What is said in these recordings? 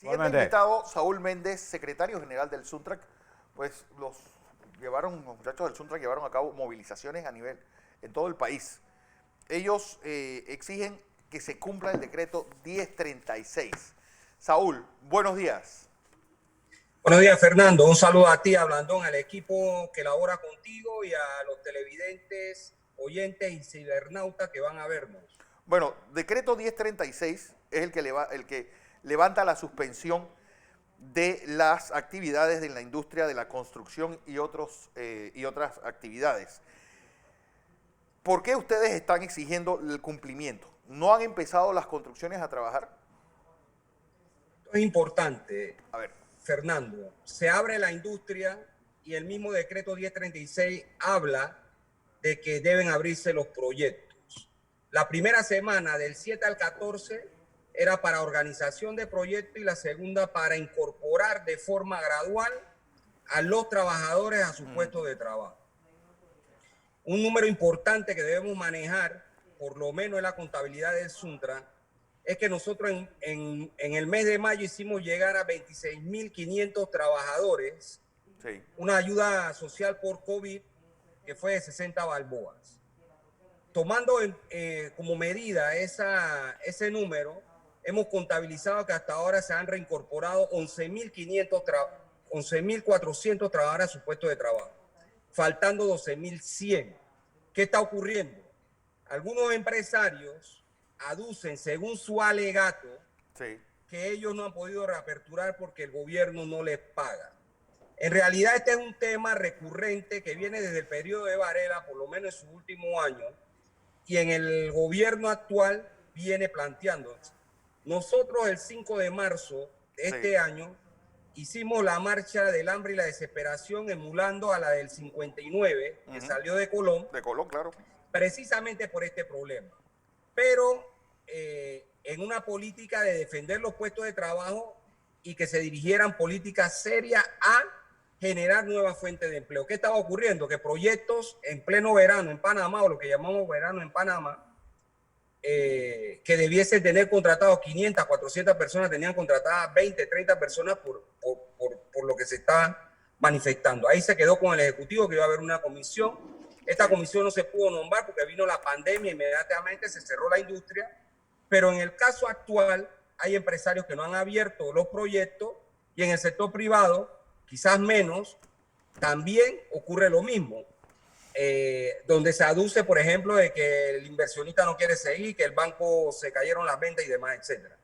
Siguiente invitado, Saúl Méndez, secretario general del Suntrac. Pues los muchachos del Suntrac llevaron a cabo movilizaciones a nivel, en todo el país. Ellos exigen que se cumpla el decreto 1036. Saúl, buenos días. Buenos días, Fernando. Un saludo a ti, a Blandón, al equipo que labora contigo y a los televidentes, oyentes y cibernautas que van a vernos. Bueno, decreto 1036 es el que levanta la suspensión de las actividades de la industria de la construcción y otras actividades. ¿Por qué ustedes están exigiendo el cumplimiento? ¿No han empezado las construcciones a trabajar? Esto es importante, A ver. Fernando. Se abre la industria y el mismo decreto 1036 habla de que deben abrirse los proyectos. La primera semana, del 7 al 14, era para organización de proyectos y la segunda para incorporar de forma gradual a los trabajadores a su puesto de trabajo. Un número importante que debemos manejar, por lo menos en la contabilidad del Suntra, es que nosotros en el mes de mayo hicimos llegar a 26.500 trabajadores, Sí. Una ayuda social por COVID que fue de 60 balboas. Tomando como medida ese número, hemos contabilizado que hasta ahora se han reincorporado 11.400 trabajadores a su puesto de trabajo, faltando 12.100. ¿Qué está ocurriendo? Algunos empresarios aducen, según su alegato, Sí. que ellos no han podido reaperturar porque el gobierno no les paga. En realidad este es un tema recurrente que viene desde el periodo de Varela, por lo menos en su último año, y en el gobierno actual viene planteándose. Nosotros el 5 de marzo de este año hicimos la marcha del hambre y la desesperación emulando a la del 59, que salió de Colón. De Colón, claro. Precisamente por este problema. Pero en una política de defender los puestos de trabajo y que se dirigieran políticas serias a generar nuevas fuentes de empleo. ¿Qué estaba ocurriendo? Que proyectos en pleno verano en Panamá, o lo que llamamos verano en Panamá, que debiesen tener contratados 500, 400 personas, tenían contratadas 20, 30 personas por lo que se está manifestando. Ahí se quedó con el Ejecutivo que iba a haber una comisión. Esta comisión no se pudo nombrar porque vino la pandemia, inmediatamente se cerró la industria, pero en el caso actual hay empresarios que no han abierto los proyectos y en el sector privado, quizás menos, también ocurre lo mismo. Donde se aduce, por ejemplo, de que el inversionista no quiere seguir, que el banco se cayeron las ventas y demás, etcétera.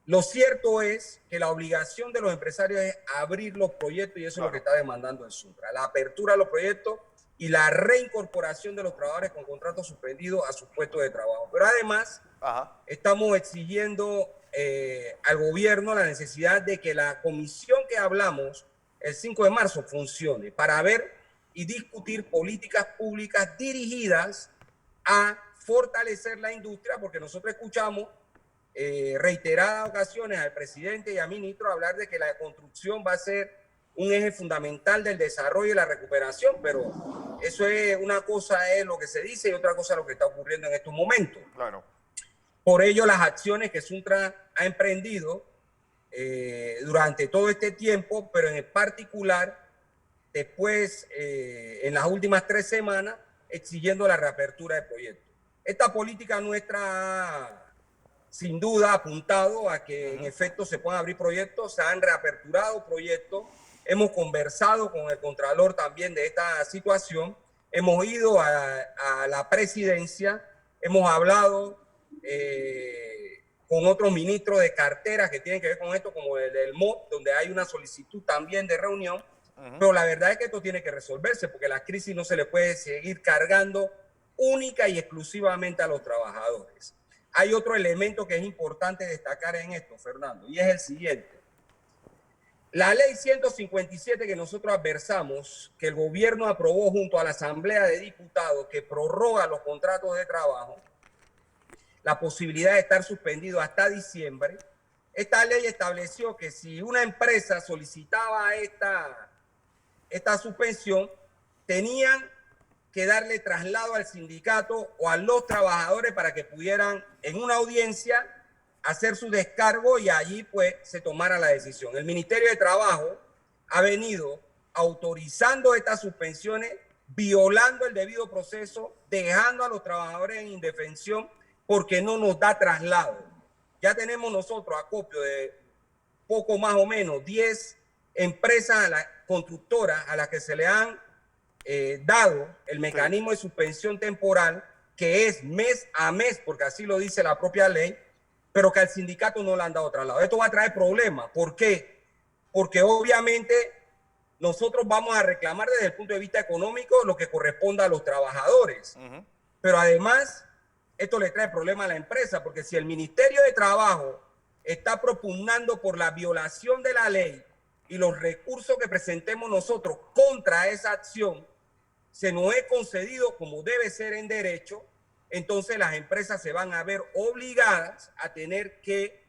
Lo cierto es que la obligación de los empresarios es abrir los proyectos y eso es lo que está demandando el Suntra. La apertura de los proyectos y la reincorporación de los trabajadores con contratos suspendidos a sus puestos de trabajo. Pero además estamos exigiendo al gobierno la necesidad de que la comisión que hablamos el 5 de marzo funcione para ver y discutir políticas públicas dirigidas a fortalecer la industria, porque nosotros escuchamos reiteradas ocasiones al presidente y al ministro hablar de que la construcción va a ser un eje fundamental del desarrollo y la recuperación, pero eso es una cosa es lo que se dice y otra cosa es lo que está ocurriendo en estos momentos. Claro. Por ello, las acciones que Suntra ha emprendido durante todo este tiempo, pero en particular después, en las últimas 3 semanas, exigiendo la reapertura de proyectos. Esta política nuestra sin duda ha apuntado a que en efecto se puedan abrir proyectos, se han reaperturado proyectos, hemos conversado con el Contralor también de esta situación, hemos ido a la presidencia, hemos hablado con otros ministros de carteras que tienen que ver con esto, como el del MOP, donde hay una solicitud también de reunión, pero la verdad es que esto tiene que resolverse porque la crisis no se le puede seguir cargando única y exclusivamente a los trabajadores. Hay otro elemento que es importante destacar en esto, Fernando, y es el siguiente. La ley 157 que nosotros adversamos, que el gobierno aprobó junto a la Asamblea de Diputados, que prorroga los contratos de trabajo, la posibilidad de estar suspendido hasta diciembre, esta ley estableció que si una empresa solicitaba esta suspensión, tenían que darle traslado al sindicato o a los trabajadores para que pudieran en una audiencia hacer su descargo y allí pues se tomara la decisión. El Ministerio de Trabajo ha venido autorizando estas suspensiones, violando el debido proceso, dejando a los trabajadores en indefensión porque no nos da traslado. Ya tenemos nosotros acopio de poco más o menos 10 empresas a la constructoras a las que se le han dado el mecanismo de suspensión temporal, que es mes a mes, porque así lo dice la propia ley, pero que al sindicato no le han dado traslado. Esto va a traer problemas. ¿Por qué? Porque obviamente nosotros vamos a reclamar desde el punto de vista económico lo que corresponda a los trabajadores. Pero además, esto le trae problemas a la empresa, porque si el Ministerio de Trabajo está propugnando por la violación de la ley y los recursos que presentemos nosotros contra esa acción se nos es concedido como debe ser en derecho, entonces las empresas se van a ver obligadas a tener que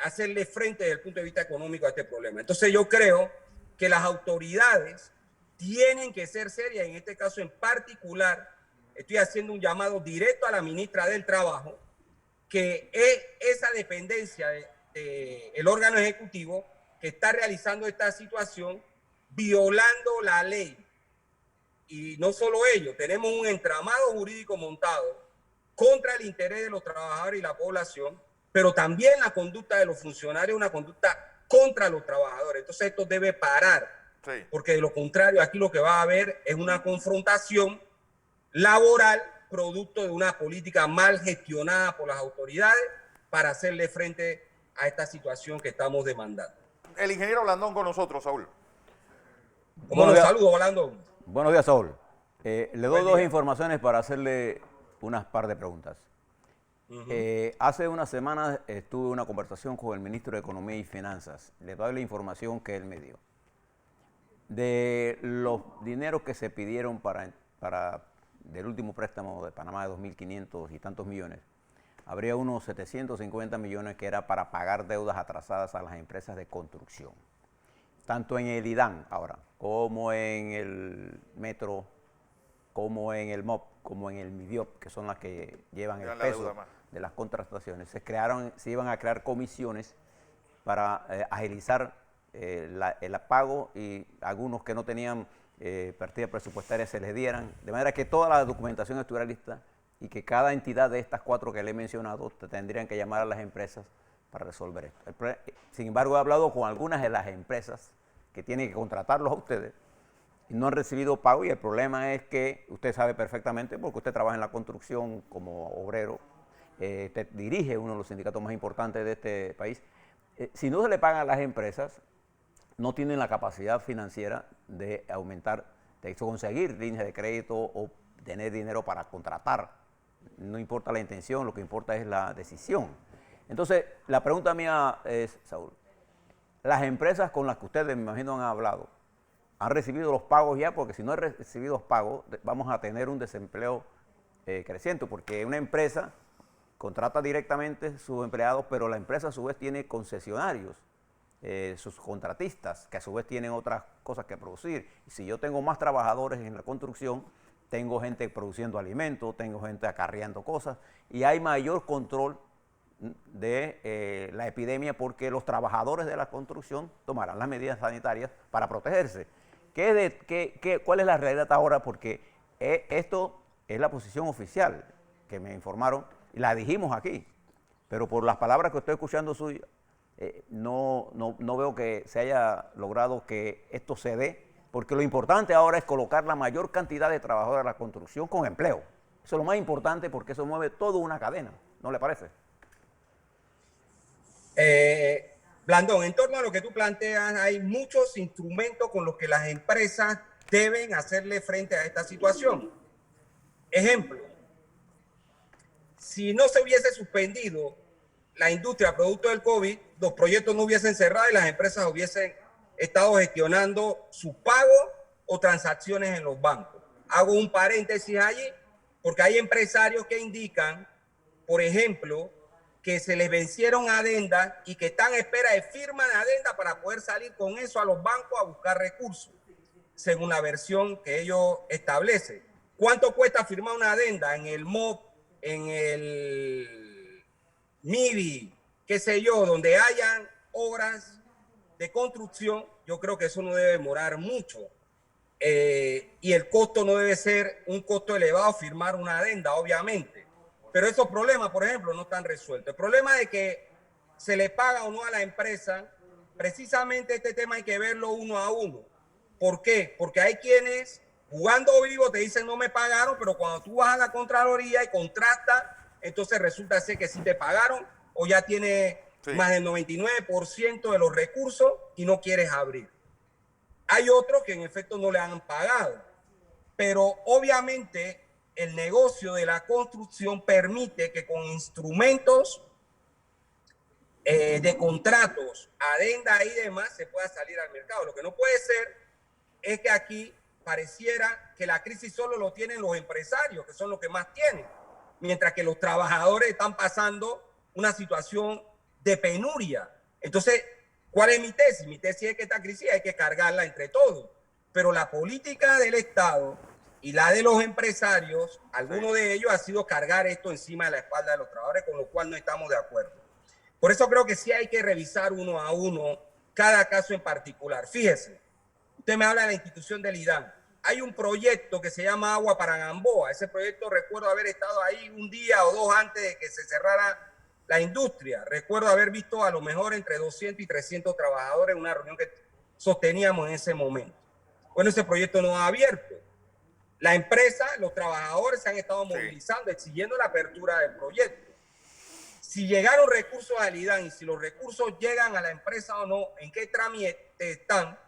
hacerle frente desde el punto de vista económico a este problema. Entonces yo creo que las autoridades tienen que ser serias. En este caso en particular, estoy haciendo un llamado directo a la ministra del Trabajo, que es esa dependencia del órgano ejecutivo que está realizando esta situación, violando la ley. Y no solo ello, tenemos un entramado jurídico montado contra el interés de los trabajadores y la población, pero también la conducta de los funcionarios, una conducta contra los trabajadores. Entonces esto debe parar, porque de lo contrario aquí lo que va a haber es una confrontación laboral producto de una política mal gestionada por las autoridades para hacerle frente a esta situación que estamos demandando. El ingeniero Blandón con nosotros, Saúl. ¿Cómo nos saludo, Blandón? Buenos días, Saúl. Le doy dos informaciones para hacerle unas par de preguntas. Hace unas semanas tuve una conversación con el ministro de Economía y Finanzas. Le doy la información que él me dio. De los dineros que se pidieron del último préstamo de Panamá de 2.500 y tantos millones, habría unos 750 millones que era para pagar deudas atrasadas a las empresas de construcción. Tanto en el IDAN ahora, como en el Metro, como en el MOP, como en el MIDIOP, que son las que llevan el peso de las contrataciones. Se iban a crear comisiones para agilizar el pago, y algunos que no tenían partidas presupuestarias se les dieran, de manera que toda la documentación estuviera lista y que cada entidad de estas cuatro que le he mencionado tendrían que llamar a las empresas para resolver esto. Sin embargo, he hablado con algunas de las empresas que tienen que contratarlos a ustedes y no han recibido pago, y el problema es que usted sabe perfectamente, porque usted trabaja en la construcción como obrero, usted dirige uno de los sindicatos más importantes de este país. Si no se le pagan a las empresas, no tienen la capacidad financiera de aumentar, de conseguir líneas de crédito o tener dinero para contratar. No importa la intención, lo que importa es la decisión. Entonces, la pregunta mía es, Saúl, las empresas con las que ustedes, me imagino, han hablado, ¿han recibido los pagos ya? Porque si no han recibido los pagos, vamos a tener un desempleo creciente, porque una empresa contrata directamente sus empleados, pero la empresa a su vez tiene concesionarios, sus contratistas, que a su vez tienen otras cosas que producir. Y si yo tengo más trabajadores en la construcción, tengo gente produciendo alimentos, tengo gente acarreando cosas, y hay mayor control de la epidemia, porque los trabajadores de la construcción tomarán las medidas sanitarias para protegerse. ¿Cuál es la realidad ahora? Porque esto es la posición oficial que me informaron y la dijimos aquí, pero por las palabras que estoy escuchando suyas, no veo que se haya logrado que esto se dé, porque lo importante ahora es colocar la mayor cantidad de trabajadores de la construcción con empleo. Eso es lo más importante, porque eso mueve toda una cadena, ¿no le parece? Blandón, en torno a lo que tú planteas, hay muchos instrumentos con los que las empresas deben hacerle frente a esta situación. Ejemplo, si no se hubiese suspendido la industria producto del COVID, los proyectos no hubiesen cerrado y las empresas hubiesen estado gestionando su pago o transacciones en los bancos. Hago un paréntesis allí, porque hay empresarios que indican, por ejemplo, que se les vencieron adendas y que están en espera de firma de adenda para poder salir con eso a los bancos a buscar recursos, según la versión que ellos establecen. ¿Cuánto cuesta firmar una adenda en el MOP, en el MIDI, qué sé yo, donde hayan obras de construcción, yo creo que eso no debe demorar mucho. Y el costo no debe ser un costo elevado firmar una adenda, obviamente. Pero esos problemas, por ejemplo, no están resueltos. El problema de que se le paga o no a la empresa, precisamente este tema hay que verlo uno a uno. ¿Por qué? Porque hay quienes jugando vivo te dicen no me pagaron, pero cuando tú vas a la Contraloría y contrastas, entonces resulta ser que sí te pagaron o ya tiene más del 99% de los recursos y no quieres abrir. Hay otros que en efecto no le han pagado, pero obviamente el negocio de la construcción permite que con instrumentos de contratos, adenda y demás se pueda salir al mercado. Lo que no puede ser es que aquí pareciera que la crisis solo lo tienen los empresarios, que son los que más tienen, mientras que los trabajadores están pasando una situación de penuria. Entonces, ¿cuál es mi tesis? Mi tesis es que esta crisis hay que cargarla entre todos, pero la política del Estado y la de los empresarios, alguno de ellos ha sido cargar esto encima de la espalda de los trabajadores, con lo cual no estamos de acuerdo. Por eso creo que sí hay que revisar uno a uno cada caso en particular. Fíjese, usted me habla de la institución del IDAN. Hay un proyecto que se llama Agua para Gamboa. Ese proyecto recuerdo haber estado ahí un día o dos antes de que se cerrara la industria. Recuerdo haber visto a lo mejor entre 200 y 300 trabajadores en una reunión que sosteníamos en ese momento. Bueno, ese proyecto no ha abierto. La empresa, los trabajadores se han estado movilizando, exigiendo la apertura del proyecto. Si llegaron recursos al IDAN y si los recursos llegan a la empresa o no, en qué trámite están,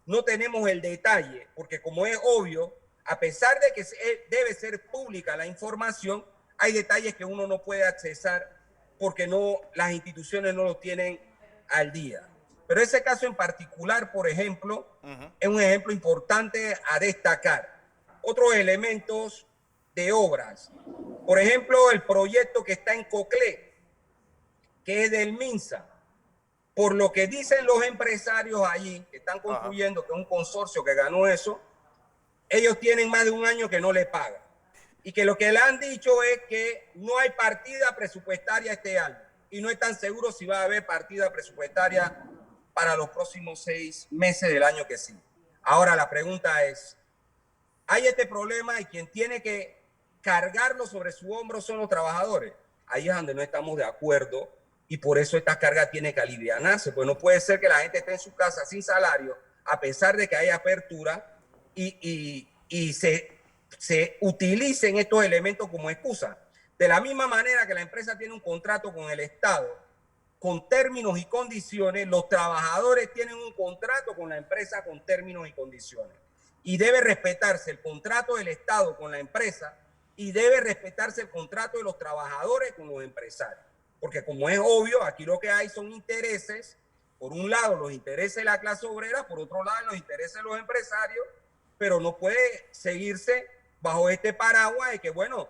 no tenemos el detalle, porque como es obvio, a pesar de que debe ser pública la información, hay detalles que uno no puede accesar porque las instituciones no lo tienen al día. Pero ese caso en particular, por ejemplo, es un ejemplo importante a destacar. Otros elementos de obras. Por ejemplo, el proyecto que está en Coclé, que es del MINSA. Por lo que dicen los empresarios allí, que están construyendo, que es un consorcio que ganó eso, ellos tienen más de un año que no le pagan. Y que lo que le han dicho es que no hay partida presupuestaria este año. Y no están seguros si va a haber partida presupuestaria para los próximos 6 meses del año que sigue. Ahora la pregunta es, hay este problema y quien tiene que cargarlo sobre su hombro son los trabajadores. Ahí es donde no estamos de acuerdo. Y por eso esta carga tiene que alivianarse, pues no puede ser que la gente esté en su casa sin salario, a pesar de que hay apertura, y se utilicen estos elementos como excusa. De la misma manera que la empresa tiene un contrato con el Estado, con términos y condiciones, los trabajadores tienen un contrato con la empresa con términos y condiciones. Y debe respetarse el contrato del Estado con la empresa y debe respetarse el contrato de los trabajadores con los empresarios. Porque como es obvio, aquí lo que hay son intereses, por un lado los intereses de la clase obrera, por otro lado los intereses de los empresarios, pero no puede seguirse bajo este paraguas de que, bueno,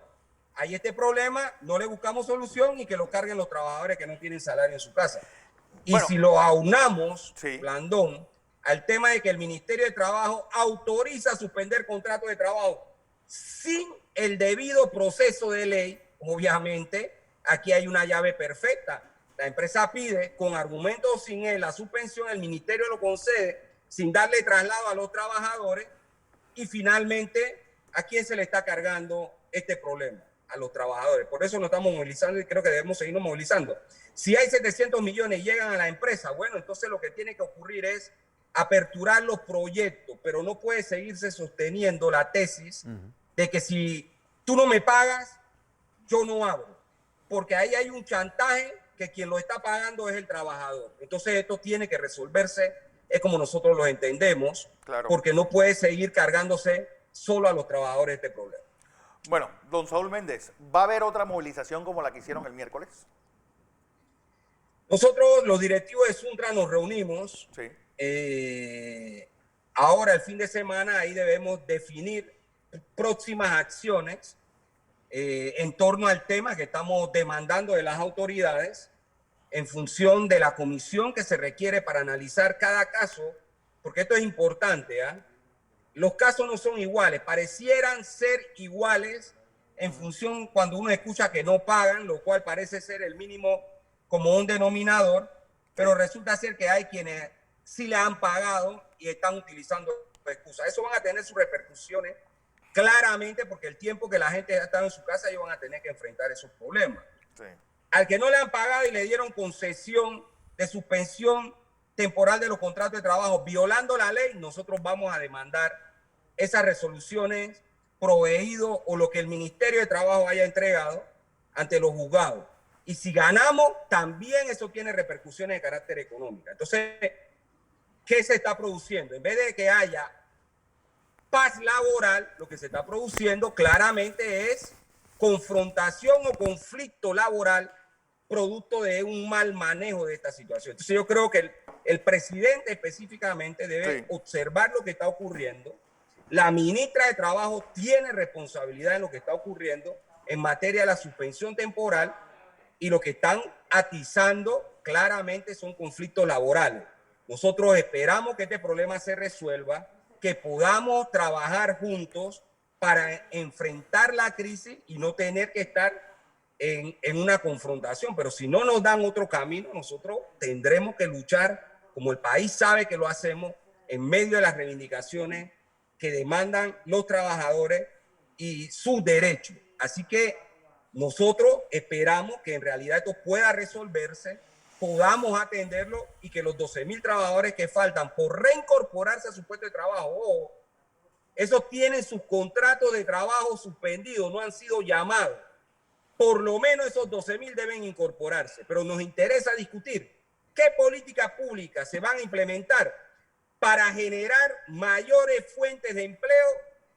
hay este problema, no le buscamos solución y que lo carguen los trabajadores que no tienen salario en su casa. Y bueno, si lo aunamos, Blandón, al tema de que el Ministerio de Trabajo autoriza suspender contratos de trabajo sin el debido proceso de ley, obviamente, aquí hay una llave perfecta. La empresa pide con argumentos o sin él la suspensión, el ministerio lo concede sin darle traslado a los trabajadores y finalmente, ¿a quién se le está cargando este problema? A los trabajadores. Por eso nos estamos movilizando y creo que debemos seguirnos movilizando. Si hay 700 millones y llegan a la empresa, bueno, entonces lo que tiene que ocurrir es aperturar los proyectos, pero no puede seguirse sosteniendo la tesis de que si tú no me pagas, yo no abro. Porque ahí hay un chantaje que quien lo está pagando es el trabajador. Entonces esto tiene que resolverse, es como nosotros lo entendemos, porque no puede seguir cargándose solo a los trabajadores este problema. Bueno, don Saúl Méndez, ¿va a haber otra movilización como la que hicieron el miércoles? Nosotros, los directivos de Suntra, nos reunimos. Ahora, el fin de semana, ahí debemos definir próximas acciones en torno al tema que estamos demandando de las autoridades en función de la comisión que se requiere para analizar cada caso, porque esto es importante, ¿eh? Los casos no son iguales, parecieran ser iguales en función cuando uno escucha que no pagan, lo cual parece ser el mínimo como un denominador, pero resulta ser que hay quienes sí le han pagado y están utilizando excusas. Eso van a tener sus repercusiones claramente, porque el tiempo que la gente ha estado en su casa, ellos van a tener que enfrentar esos problemas. Sí. Al que no le han pagado y le dieron concesión de suspensión temporal de los contratos de trabajo, violando la ley, nosotros vamos a demandar esas resoluciones proveído o lo que el Ministerio de Trabajo haya entregado ante los juzgados. Y si ganamos, también eso tiene repercusiones de carácter económico. Entonces, ¿qué se está produciendo? En vez de que haya paz laboral, lo que se está produciendo claramente es confrontación o conflicto laboral producto de un mal manejo de esta situación. Entonces yo creo que el presidente específicamente debe observar lo que está ocurriendo. La ministra de Trabajo tiene responsabilidad en lo que está ocurriendo en materia de la suspensión temporal, y lo que están atizando claramente son conflictos laborales. Nosotros esperamos que este problema se resuelva, que podamos trabajar juntos para enfrentar la crisis y no tener que estar en una confrontación. Pero si no nos dan otro camino, nosotros tendremos que luchar, como el país sabe que lo hacemos, en medio de las reivindicaciones que demandan los trabajadores y sus derechos. Así que nosotros esperamos que en realidad esto pueda resolverse, podamos atenderlo y que los 12.000 trabajadores que faltan por reincorporarse a su puesto de trabajo, esos tienen sus contratos de trabajo suspendidos, no han sido llamados. Por lo menos esos 12.000 deben incorporarse, pero nos interesa discutir qué políticas públicas se van a implementar para generar mayores fuentes de empleo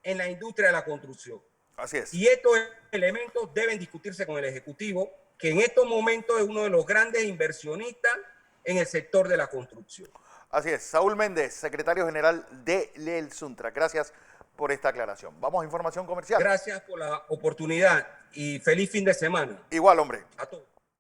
en la industria de la construcción. Así es. Y estos elementos deben discutirse con el Ejecutivo, que en estos momentos es uno de los grandes inversionistas en el sector de la construcción. Así es. Saúl Méndez, secretario general de Lelsuntra. Gracias por esta aclaración. Vamos a información comercial. Gracias por la oportunidad y feliz fin de semana. Igual, hombre. A todos.